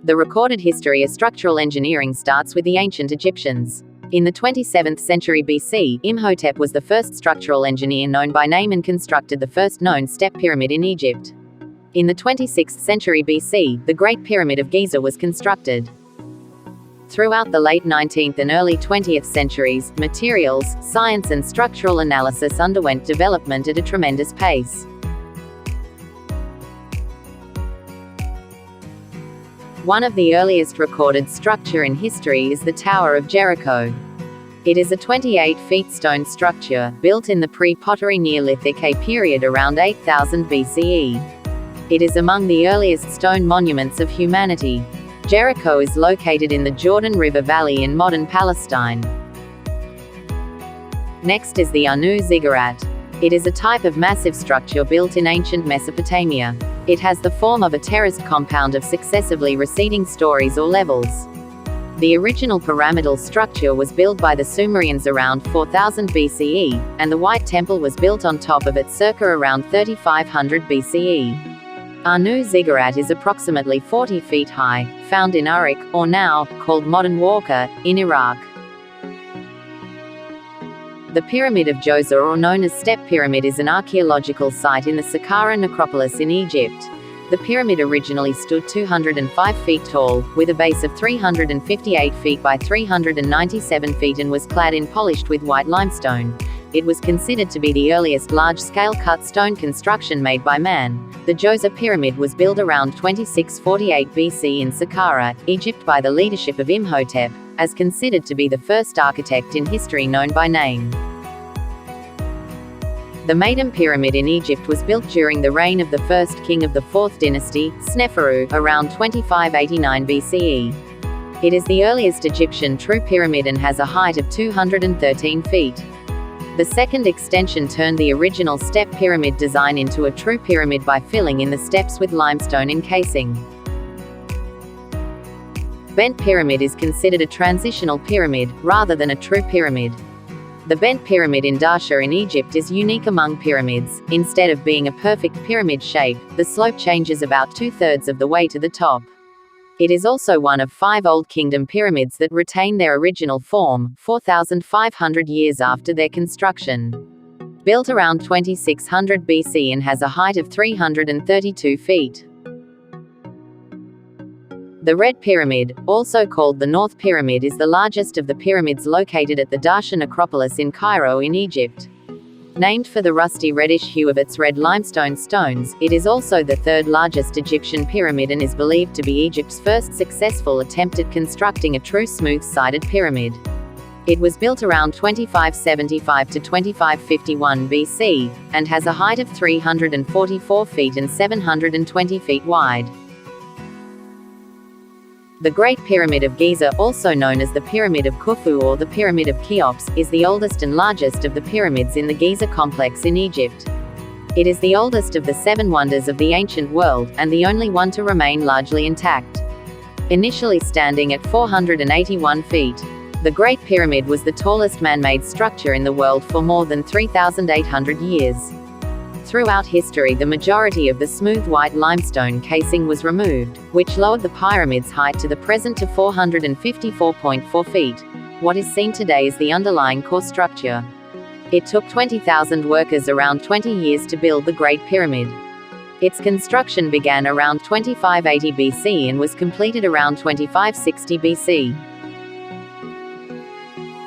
The recorded history of structural engineering starts with the ancient Egyptians. In the 27th century BC, Imhotep was the first structural engineer known by name and constructed the first known step pyramid in Egypt. In the 26th century BC, the Great Pyramid of Giza was constructed. Throughout the late 19th and early 20th centuries, materials, science and structural analysis underwent development at a tremendous pace. One of the earliest recorded structure in history is the Tower of Jericho. It is a 28-feet stone structure, built in the pre-Pottery Neolithic period around 8000 BCE. It is among the earliest stone monuments of humanity. Jericho is located in the Jordan River Valley in modern Palestine. Next is the Anubis Ziggurat. It is a type of massive structure built in ancient Mesopotamia. It has the form of a terraced compound of successively receding stories or levels. The original pyramidal structure was built by the Sumerians around 4000 BCE, and the White Temple was built on top of it circa around 3500 BCE. Anubis Ziggurat is approximately 40 feet high, found in Uruk, or now called modern Warka, in Iraq. The Pyramid of Giza, or known as Step Pyramid, is an archaeological site in the Saqqara necropolis in Egypt. The pyramid originally stood 205 feet tall, with a base of 358 feet by 397 feet and was clad in polished with white limestone. It was considered to be the earliest large-scale cut stone construction made by man. The Giza Pyramid was built around 2648 BC in Saqqara, Egypt by the leadership of Imhotep, as considered to be the first architect in history known by name. The Maiden Pyramid in Egypt was built during the reign of the first king of the 4th dynasty, Sneferu, around 2589 BCE. It is the earliest Egyptian true pyramid and has a height of 213 feet. The second extension turned the original step pyramid design into a true pyramid by filling in the steps with limestone encasing. Bent pyramid is considered a transitional pyramid, rather than a true pyramid. The bent pyramid in Dasha in Egypt is unique among pyramids. Instead of being a perfect pyramid shape, the slope changes about 2/3 of the way to the top. It is also one of 5 Old Kingdom pyramids that retain their original form, 4,500 years after their construction. Built around 2600 BC and has a height of 332 feet. The Red Pyramid, also called the North Pyramid, is the largest of the pyramids located at the Dasha necropolis in Cairo in Egypt. Named for the rusty reddish hue of its red limestone stones, it is also the third largest Egyptian pyramid and is believed to be Egypt's first successful attempt at constructing a true smooth-sided pyramid. It was built around 2575 to 2551 BC, and has a height of 344 feet and 720 feet wide. The Great Pyramid of Giza, also known as the Pyramid of Khufu or the Pyramid of Cheops, is the oldest and largest of the pyramids in the Giza complex in Egypt. It is the oldest of the 7 wonders of the ancient world, and the only one to remain largely intact. Initially standing at 481 feet, the Great Pyramid was the tallest man-made structure in the world for more than 3,800 years. Throughout history, the majority of the smooth white limestone casing was removed, which lowered the pyramid's height to the present to 454.4 feet. What is seen today is the underlying core structure. It took 20,000 workers around 20 years to build the Great Pyramid. Its construction began around 2580 BC and was completed around 2560 BC.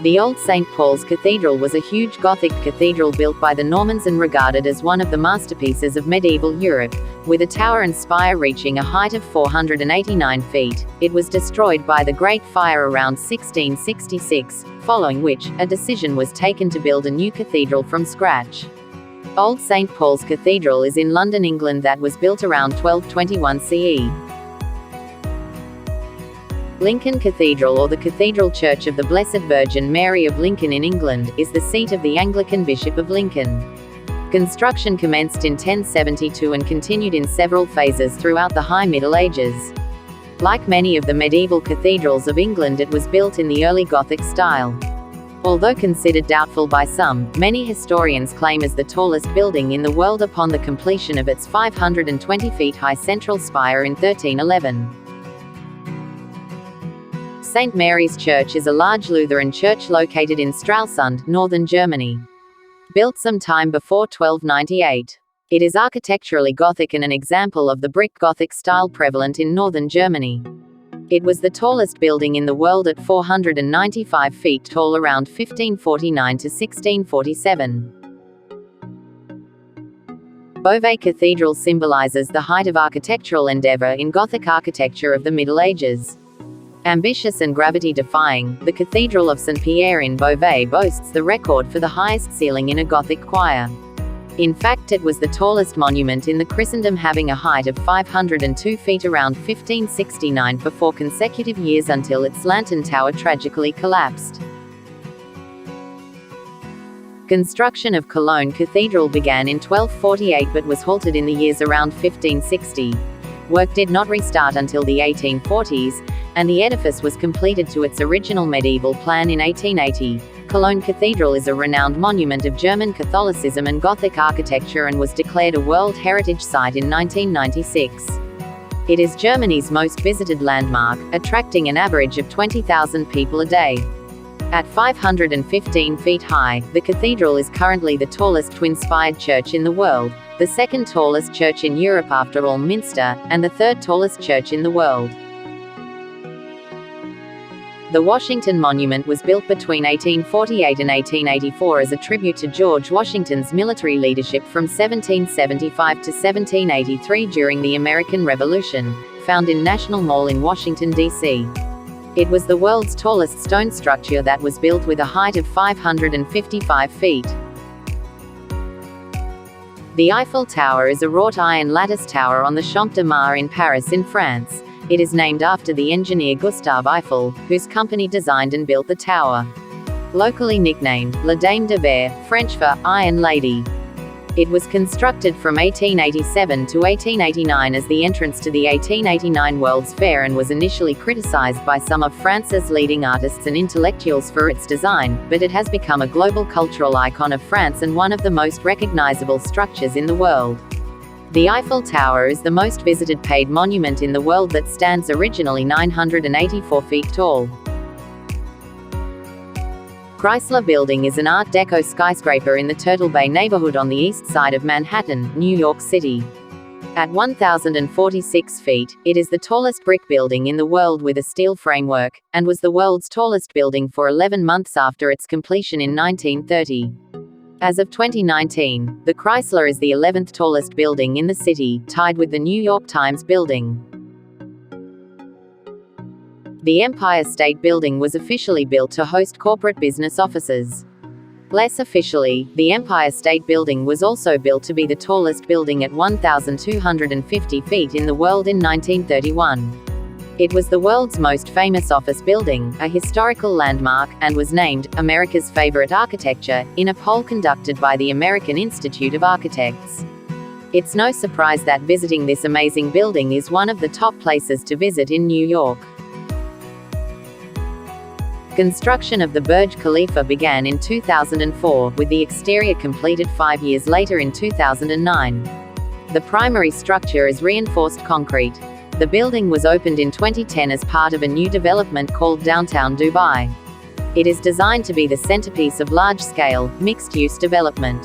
The Old St. Paul's Cathedral was a huge Gothic cathedral built by the Normans and regarded as one of the masterpieces of medieval Europe, with a tower and spire reaching a height of 489 feet. It was destroyed by the Great Fire around 1666, following which, a decision was taken to build a new cathedral from scratch. Old St. Paul's Cathedral is in London, England, that was built around 1221 CE. Lincoln Cathedral, or the Cathedral Church of the Blessed Virgin Mary of Lincoln in England, is the seat of the Anglican Bishop of Lincoln. Construction commenced in 1072 and continued in several phases throughout the High Middle Ages. Like many of the medieval cathedrals of England, it was built in the early Gothic style. Although considered doubtful by some, many historians claim as the tallest building in the world upon the completion of its 520 feet high central spire in 1311. St. Mary's Church is a large Lutheran church located in Stralsund, northern Germany. Built some time before 1298. It is architecturally Gothic and an example of the brick Gothic style prevalent in northern Germany. It was the tallest building in the world at 495 feet tall around 1549 to 1647. Beauvais Cathedral symbolizes the height of architectural endeavor in Gothic architecture of the Middle Ages. Ambitious and gravity-defying, the Cathedral of St. Pierre in Beauvais boasts the record for the highest ceiling in a Gothic choir. In fact, it was the tallest monument in the Christendom, having a height of 502 feet around 1569 for 4 consecutive years until its lantern tower tragically collapsed. Construction of Cologne Cathedral began in 1248 but was halted in the years around 1560. Work did not restart until the 1840s, and the edifice was completed to its original medieval plan in 1880. Cologne Cathedral is a renowned monument of German Catholicism and Gothic architecture and was declared a World Heritage Site in 1996. It is Germany's most visited landmark, attracting an average of 20,000 people a day. At 515 feet high, the cathedral is currently the tallest twin-spired church in the world, the second tallest church in Europe after Minster, and the third tallest church in the world. The Washington Monument was built between 1848 and 1884 as a tribute to George Washington's military leadership from 1775 to 1783 during the American Revolution, found in National Mall in Washington, D.C. It was the world's tallest stone structure that was built with a height of 555 feet. The Eiffel Tower is a wrought iron lattice tower on the Champ de Mars in Paris in France. It is named after the engineer Gustave Eiffel, whose company designed and built the tower. Locally nicknamed La Dame de Verre, French for Iron Lady. It was constructed from 1887 to 1889 as the entrance to the 1889 World's Fair and was initially criticized by some of France's leading artists and intellectuals for its design, but it has become a global cultural icon of France and one of the most recognizable structures in the world. The Eiffel Tower is the most visited paid monument in the world that stands originally 984 feet tall. Chrysler Building is an Art Deco skyscraper in the Turtle Bay neighborhood on the east side of Manhattan, New York City. At 1,046 feet, it is the tallest brick building in the world with a steel framework, and was the world's tallest building for 11 months after its completion in 1930. As of 2019, the Chrysler is the 11th tallest building in the city, tied with the New York Times building. The Empire State Building was officially built to host corporate business offices. Less officially, the Empire State Building was also built to be the tallest building at 1,250 feet in the world in 1931. It was the world's most famous office building, a historical landmark, and was named America's favorite architecture in a poll conducted by the American Institute of Architects. It's no surprise that visiting this amazing building is one of the top places to visit in New York. Construction of the Burj Khalifa began in 2004, with the exterior completed 5 years later in 2009. The primary structure is reinforced concrete. The building was opened in 2010 as part of a new development called Downtown Dubai. It is designed to be the centerpiece of large-scale, mixed-use development.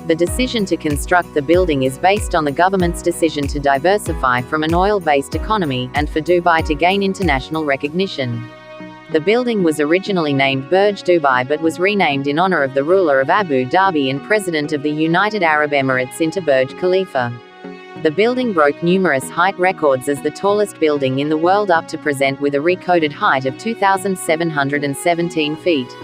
The decision to construct the building is based on the government's decision to diversify from an oil-based economy, and for Dubai to gain international recognition. The building was originally named Burj Dubai but was renamed in honor of the ruler of Abu Dhabi and President of the United Arab Emirates into Burj Khalifa. The building broke numerous height records as the tallest building in the world up to present with a recorded height of 2,717 feet.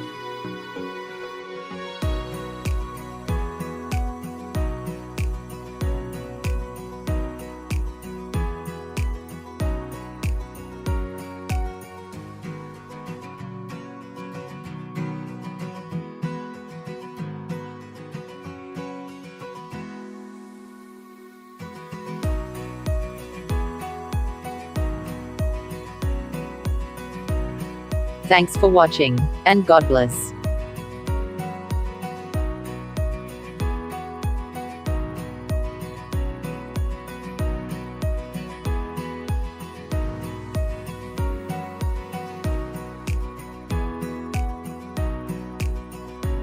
Thanks for watching, and God bless.